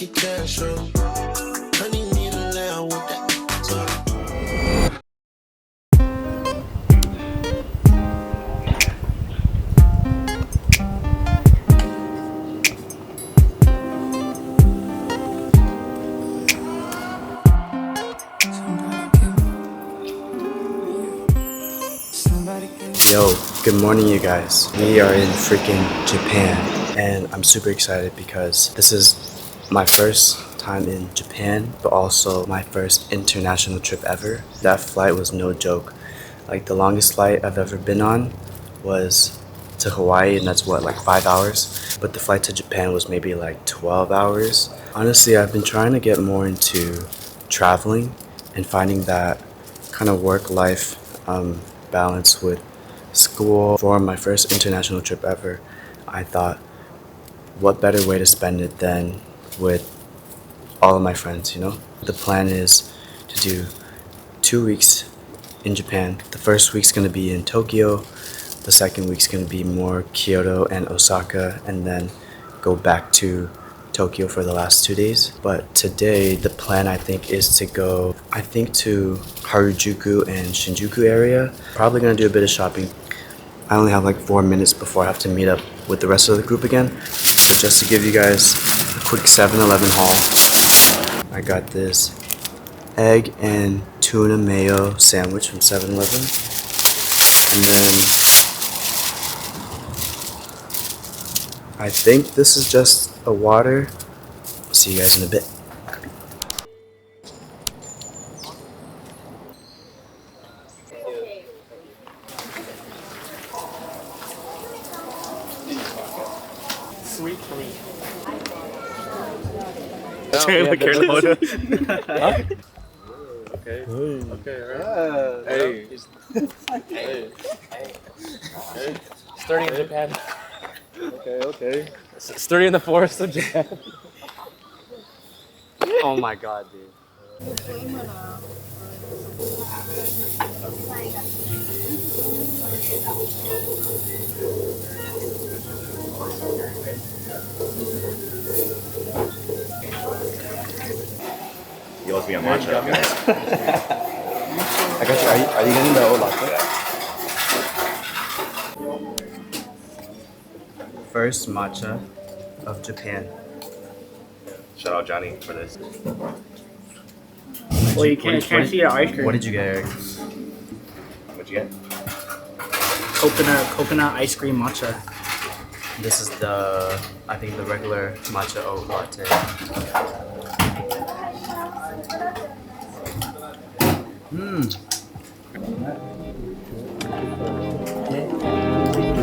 get cash flow. Honey need a lamb with that. Yo, good morning you guys. We are in freaking Japan and I'm super excited because this is my first time in Japan, but also my first international trip ever. That flight was no joke. Like the longest flight I've ever been on was to Hawaii, and that's what, like 5 hours? But the flight to Japan was maybe like 12 hours. Honestly, I've been trying to get more into traveling and finding that kind of work-life balance with school. For my first international trip ever, I thought, what better way to spend it than with all of my friends, you know? The plan is to do 2 weeks in Japan. The first week's gonna be in Tokyo, the second week's gonna be more Kyoto and Osaka, and then go back to Tokyo for the last 2 days. But today, the plan I think is to go, to Harajuku and Shinjuku area. Probably gonna do a bit of shopping. I only have like 4 minutes before I have to meet up with the rest of the group again. But just to give you guys a quick 7-Eleven haul, I got this egg and tuna mayo sandwich from 7-Eleven. And then I think this is just a water. See you guys in a bit. Sweet cream. Okay. Okay, right. Hey. Hey. Sturdy in Japan. Okay. Sturdy in the forest of Japan. Oh my god, dude. You owes me a matcha, guys. I got you. Are you getting the old latte? First matcha of Japan. Shout out Johnny for this. Well, you can't see your ice cream. What did you get, Eric? What'd you get? Coconut ice cream matcha. This is the regular matcha oat latte.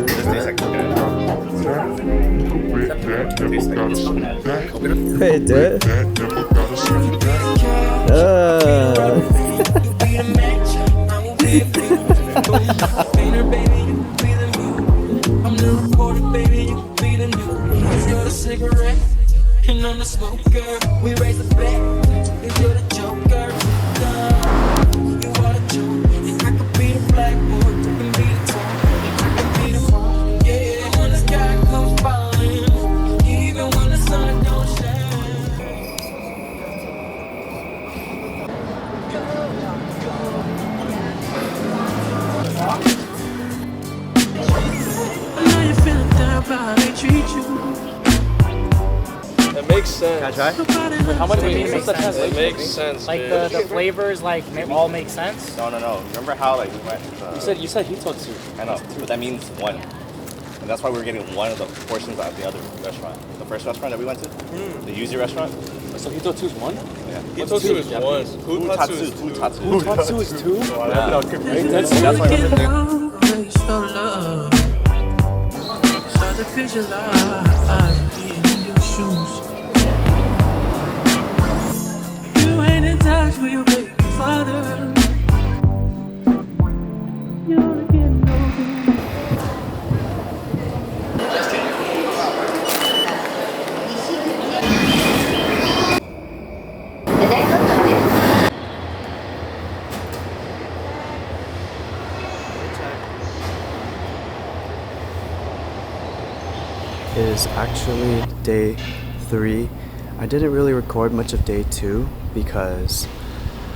This tastes like coconut. Wait, do it. We raise the bet, if you're the joker, you are the joke, and I could be the blackboard, you can be the top, I can be the phone, yeah, when the sky comes falling, even when the sun don't shine. I know you're feeling down by how they treat you. It makes sense. Can I try? How much What do you mean what's the makes sense? translation? It makes sense. Like dude. the flavors all make sense. No. Remember how like we went? You said hitotsu. I know, but that means one, and that's why we were getting one of the portions at the other restaurant, the first restaurant that we went to, the Yuzu restaurant. So hitotsu is one? Yeah. Hitotsu is one. Hutatsu is two. Hutatsu is two? Yeah. That's why I remember that. You ain't in touch with your baby father. You wanna get no. It is actually day 3 I didn't really record much of day 2 because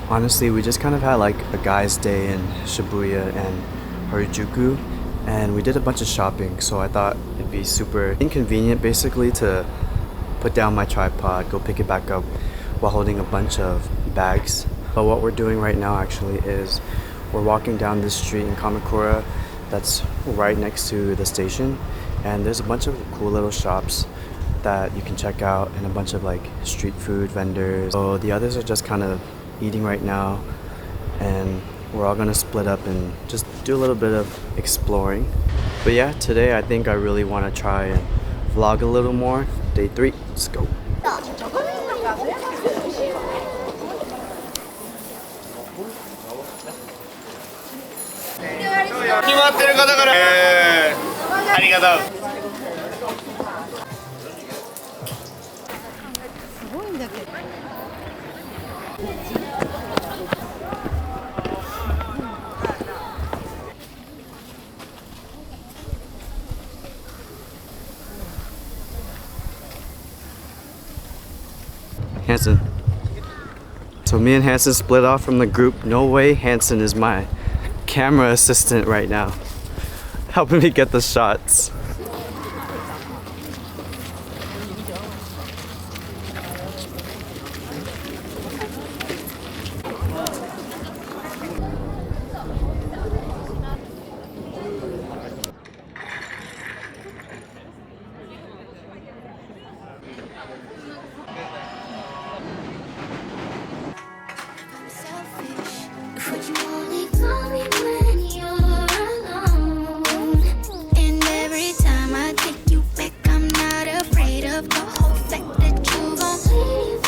honestly we just kind of had like a guy's day in Shibuya and Harajuku, and we did a bunch of shopping, so I thought it'd be super inconvenient basically to put down my tripod, go pick it back up while holding a bunch of bags. But what we're doing right now actually is we're walking down this street in Kamakura that's right next to the station, and there's a bunch of cool little shops that you can check out and a bunch of like street food vendors. So the others are just kind of eating right now, and we're all gonna split up and just do a little bit of exploring. But yeah, today I think I really want to try and vlog a little more. Day 3, let's go. Hanson. So me and Hanson split off from the group. No way Hanson is my camera assistant right now, helping me get the shots. Selfish. Would you only call me when you're alone? And every time I take you back, I'm not afraid of the whole fact that you gon' leave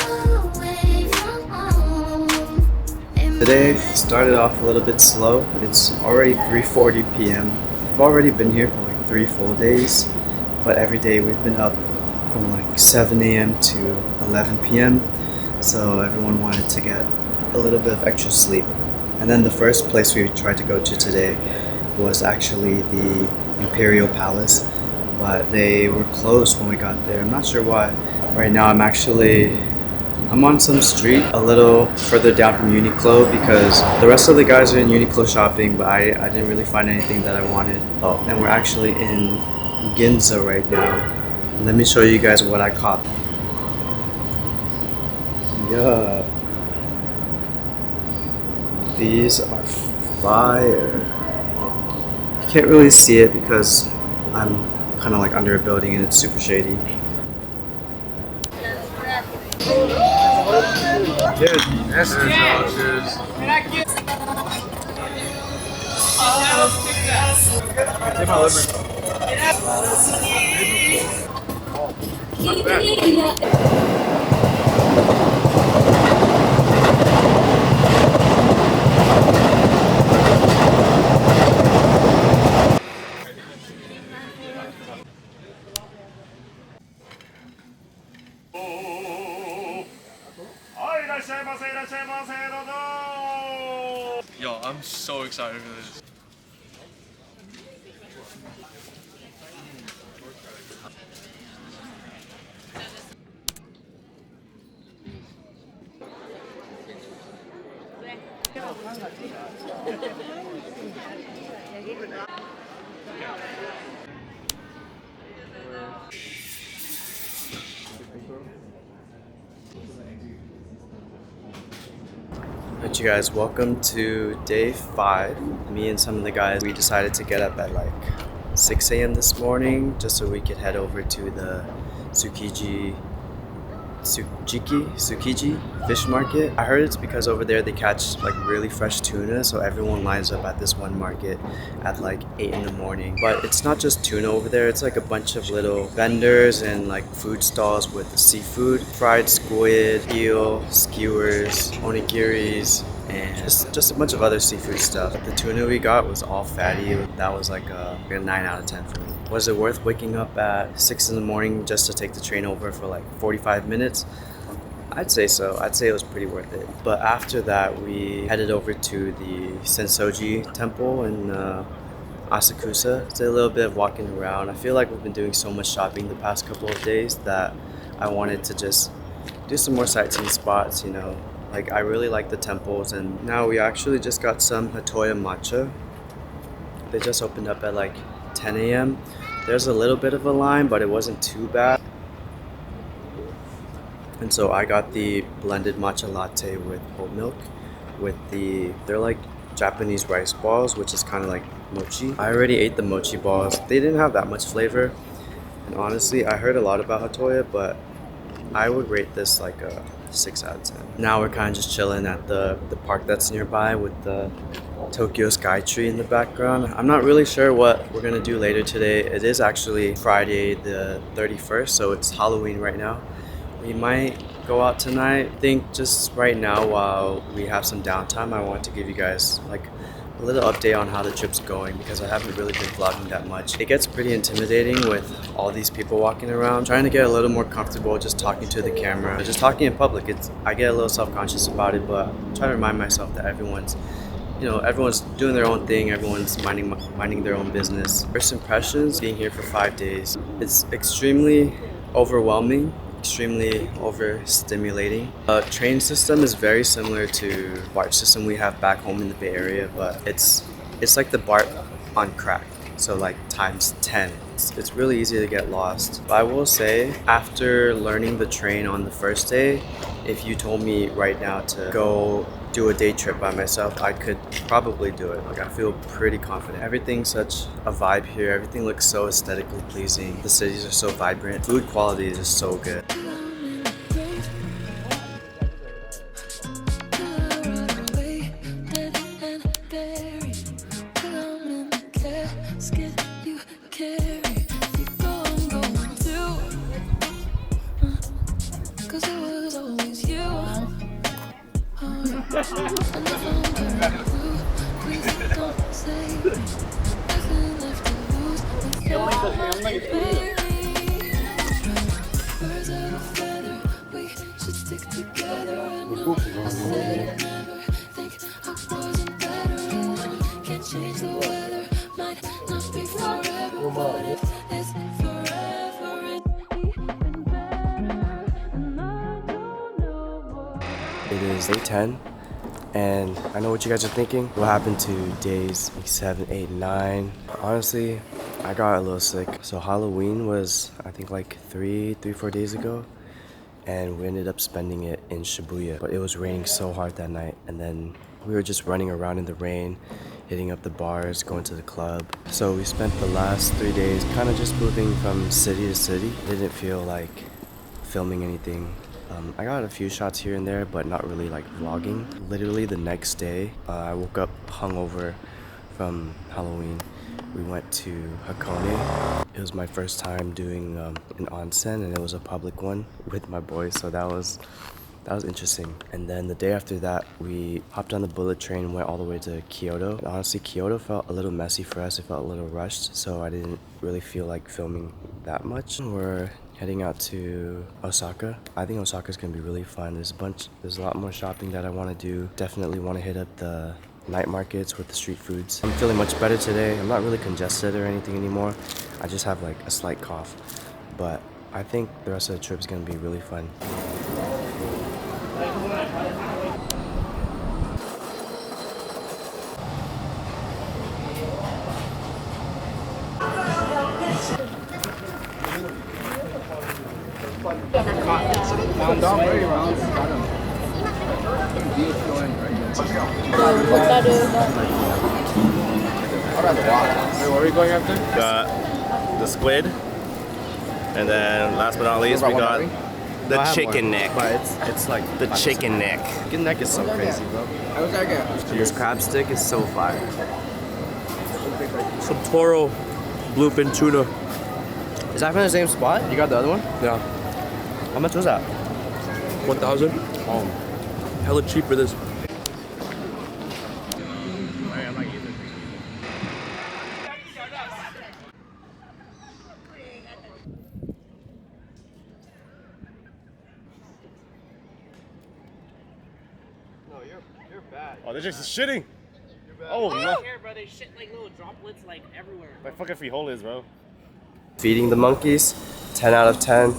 away from home. Today started off a little bit slow. It's already 3:40 p.m. I've already been here for like 3 full days, but every day we've been up from like 7 a.m. to 11 p.m. So everyone wanted to get a little bit of extra sleep. And then the first place we tried to go to today was actually the Imperial Palace, but they were closed when we got there. I'm not sure why. Right now I'm on some street a little further down from Uniqlo because the rest of the guys are in Uniqlo shopping, but I didn't really find anything that I wanted. Oh, and we're actually in Ginza right now. Let me show you guys what I caught. Yeah. These are fire. You can't really see it because I'm kind of like under a building and it's super shady. Yo, I'm so excited for this. Alright you guys, welcome to day 5. Me and some of the guys, we decided to get up at like 6 a.m. this morning just so we could head over to the Tsukiji fish market. I heard it's because over there they catch like really fresh tuna, so everyone lines up at this one market at like 8 in the morning. But it's not just tuna over there, it's like a bunch of little vendors and like food stalls with the seafood, fried squid, eel, skewers, onigiris, and just a bunch of other seafood stuff. The tuna we got was all fatty. That was like a 9 out of 10 for me. Was it worth waking up at 6 in the morning just to take the train over for like 45 minutes? I'd say so. I'd say it was pretty worth it. But after that, we headed over to the Sensoji temple in Asakusa. Did a little bit of walking around. I feel like we've been doing so much shopping the past couple of days that I wanted to just do some more sightseeing spots, you know. Like, I really like the temples, and now we actually just got some Hatoya matcha. They just opened up at like 10 a.m. There's a little bit of a line, but it wasn't too bad. And so I got the blended matcha latte with oat milk with they're like Japanese rice balls, which is kind of like mochi. I already ate the mochi balls. They didn't have that much flavor. And honestly, I heard a lot about Hatoya, but I would rate this like a 6 out of 10. Now we're kind of just chilling at the park that's nearby with the Tokyo Sky Tree in the background. I'm not really sure what we're gonna do later today. It is actually Friday the 31st, so it's Halloween right now. We might go out tonight. I think just right now while we have some downtime, I want to give you guys like a little update on how the trip's going because I haven't really been vlogging that much. It gets pretty intimidating with all these people walking around. Trying to get a little more comfortable just talking to the camera. Just talking in public, I get a little self-conscious about it, but I'm trying to remind myself that everyone's doing their own thing, everyone's minding their own business. First impressions, being here for 5 days, it's extremely overwhelming, extremely overstimulating. The train system is very similar to the BART system we have back home in the Bay Area, but it's like the BART on crack, so like times 10. It's really easy to get lost. But I will say, after learning the train on the first day, if you told me right now to go do a day trip by myself, I could probably do it. Like, I feel pretty confident. Everything's such a vibe here. Everything looks so aesthetically pleasing. The cities are so vibrant. Food quality is just so good. It is day 10, and I know what you guys are thinking. What happened to days like 7, 8, 9? Honestly, I got a little sick. So Halloween was, I think, like 4 days ago, and we ended up spending it in Shibuya. But it was raining so hard that night, and then we were just running around in the rain, hitting up the bars, going to the club. So we spent the last 3 days kind of just moving from city to city. It didn't feel like filming anything. I got a few shots here and there, but not really like vlogging. Literally the next day, I woke up hungover from Halloween. We went to Hakone. It was my first time doing an onsen, and it was a public one with my boys, so that was interesting. And then the day after that, we hopped on the bullet train and went all the way to Kyoto. And honestly, Kyoto felt a little messy for us. It felt a little rushed, so I didn't really feel like filming that much. We're heading out to Osaka. I think Osaka's gonna be really fun. There's a lot more shopping that I want to do. Definitely want to hit up the night markets with the street foods. I'm feeling much better today. I'm not really congested or anything anymore. I just have like a slight cough. But I think the rest of the trip is gonna be really fun. Where are we going after? Got the squid, and then last but not least, we got the chicken neck. But it's like The chicken neck. chicken neck is so crazy, bro. And this crab stick is so fire. Some Toro bluefin tuna. Is that from the same spot? You got the other one? Yeah. How much was that? 1,000. Oh. Hella cheap for this. No, you're bad. Oh, they're just shitting. Oh, no. Here, bro, they shit like little droplets like everywhere. My fucking frijoles, bro. Feeding the monkeys, 10 out of 10.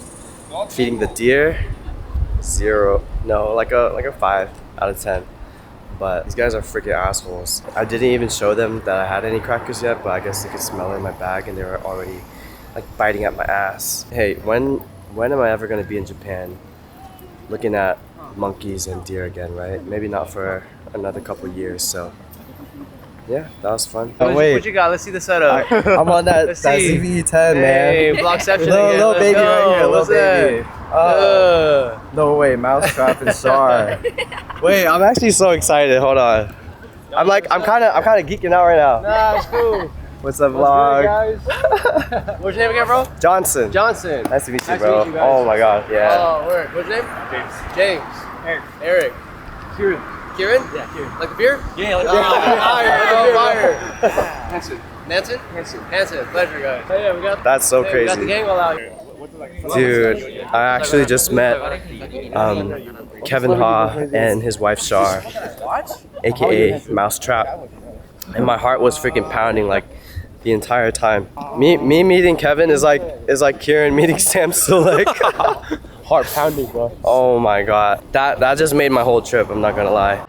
Feeding the deer, 0, no, like a 5 out of 10. But these guys are freaking assholes. I didn't even show them that I had any crackers yet, but I guess they could smell it in my bag and they were already like biting at my ass. Hey, when am I ever gonna be in Japan looking at monkeys and deer again, right? Maybe not for another couple years, so yeah, that was fun. What you got? Let's see the setup. I'm on that Let's see. ZV-10, Hey, man. Blockception Little, again. little Let's baby go. right here, What's little baby. that? No way, Mousetrap and Char. Wait, I'm actually so excited. Hold on. I'm kind of geeking out right now. Nah, it's cool. What's up, vlog? Guys? What's your name again, bro? Johnson. Johnson. Nice to meet you, Nice bro. to meet you guys. Oh my god, yeah. Oh, word. What's your name? James. Eric. Kieran. Kieran? Yeah, Kieran. Like the beer? Yeah, like the beer. Fire. Hanson. Nansen? Hanson. Pleasure, guys. Hey, yeah, we got. That's so We got crazy. the gang all out here. Dude, I actually just met Kevin Ha and his wife Char, aka Mousetrap, and my heart was freaking pounding like the entire time. Me meeting Kevin is like Kieran meeting Sam Sulek. Heart pounding, bro. Oh my god, that just made my whole trip. I'm not gonna lie.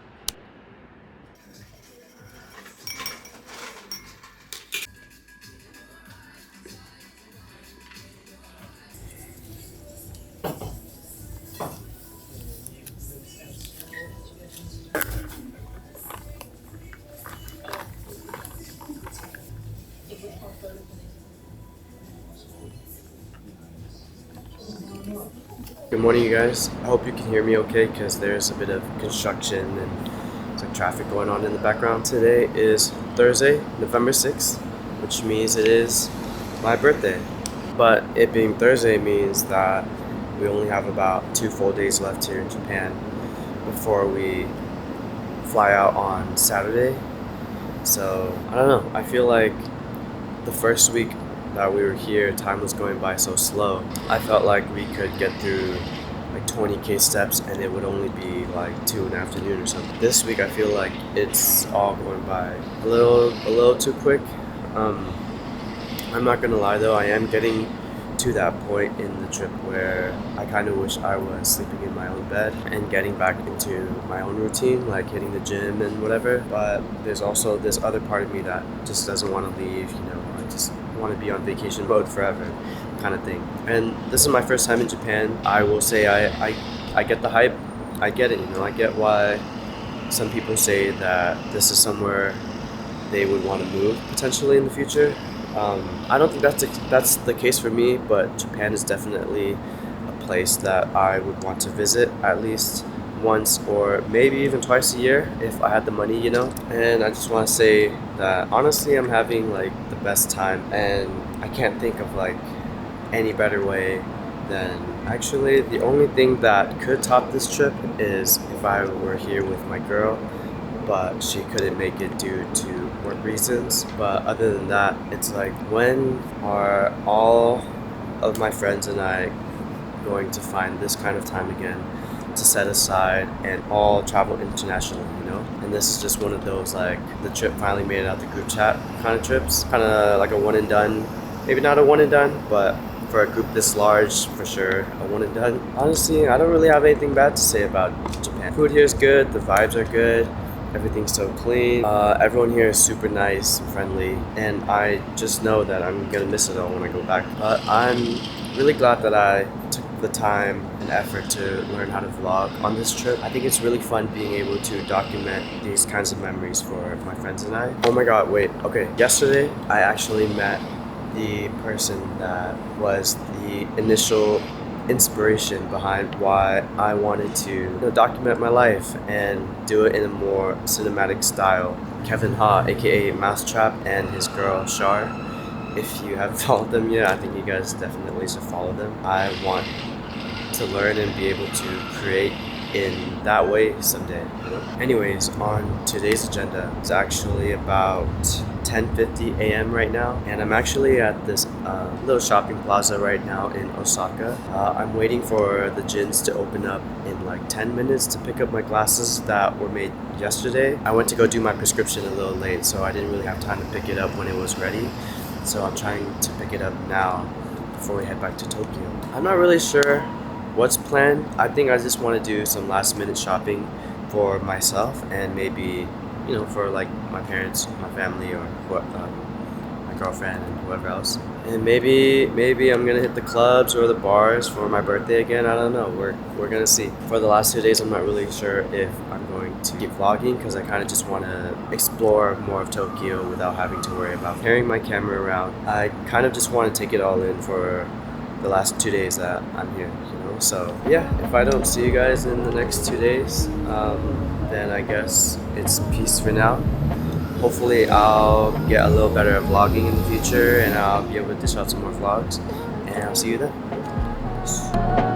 Good morning, you guys. I hope you can hear me okay because there's a bit of construction and some traffic going on in the background. Today is Thursday, November 6th, which means it is my birthday. But it being Thursday means that we only have about 2 full days left here in Japan before we fly out on Saturday. So, I don't know. I feel like the first week that we were here, time was going by so slow. I felt like we could get through like 20k steps and it would only be like 2 in the afternoon or something. This week I feel like it's all going by a little too quick. I'm not gonna lie though, I am getting to that point in the trip where I kind of wish I was sleeping in my own bed and getting back into my own routine, like hitting the gym and whatever. But there's also this other part of me that just doesn't want to leave, you know. I just want to be on vacation mode forever kind of thing. And this is my first time in Japan. I will say I get the hype. I get it, you know. I get why some people say that this is somewhere they would want to move potentially in the future. I don't think that's the case for me, but Japan is definitely a place that I would want to visit at least once or maybe even twice a year if I had the money, you know. And I just want to say that honestly I'm having like the best time, and I can't think of like any better way than actually the only thing that could top this trip is if I were here with my girl, but she couldn't make it due to work reasons. But other than that, it's like, when are all of my friends and I going to find this kind of time again to set aside and all travel internationally, you know? And this is just one of those, like, the trip finally made it out the group chat kind of trips, kind of like a one and done. Maybe not a one and done, but for a group this large, for sure, a one and done. Honestly, I don't really have anything bad to say about Japan. Food here is good, the vibes are good, everything's so clean. Everyone here is super nice and friendly, and I just know that I'm gonna miss it all when I go back. But I'm really glad that I took the time and effort to learn how to vlog on this trip. I think it's really fun being able to document these kinds of memories for my friends and I. Oh my god, wait, okay. Yesterday, I actually met the person that was the initial inspiration behind why I wanted to document my life and do it in a more cinematic style. Kevin Ha, aka Mousetrap, and his girl Char. If you haven't followed them yet, I think you guys definitely should follow them. I want to learn and be able to create in that way someday, you know? Anyways, on today's agenda, it's actually about 10:50 a.m. right now, and I'm actually at this little shopping plaza right now in Osaka. I'm waiting for the gyms to open up in like 10 minutes to pick up my glasses that were made yesterday. I went to go do my prescription a little late, so I didn't really have time to pick it up when it was ready. So I'm trying to pick it up now before we head back to Tokyo. I'm not really sure what's planned? I think I just want to do some last minute shopping for myself and maybe, you know, for like my parents, my family, or my girlfriend and whoever else. And maybe I'm gonna hit the clubs or the bars for my birthday again. I don't know. We're gonna see. For the last 2 days, I'm not really sure if I'm going to keep vlogging because I kind of just want to explore more of Tokyo without having to worry about carrying my camera around. I kind of just want to take it all in for the last 2 days that I'm here, you know. So yeah, if I don't see you guys in the next 2 days, then I guess it's peace for now. Hopefully I'll get a little better at vlogging in the future and I'll be able to dish out some more vlogs, and I'll see you then.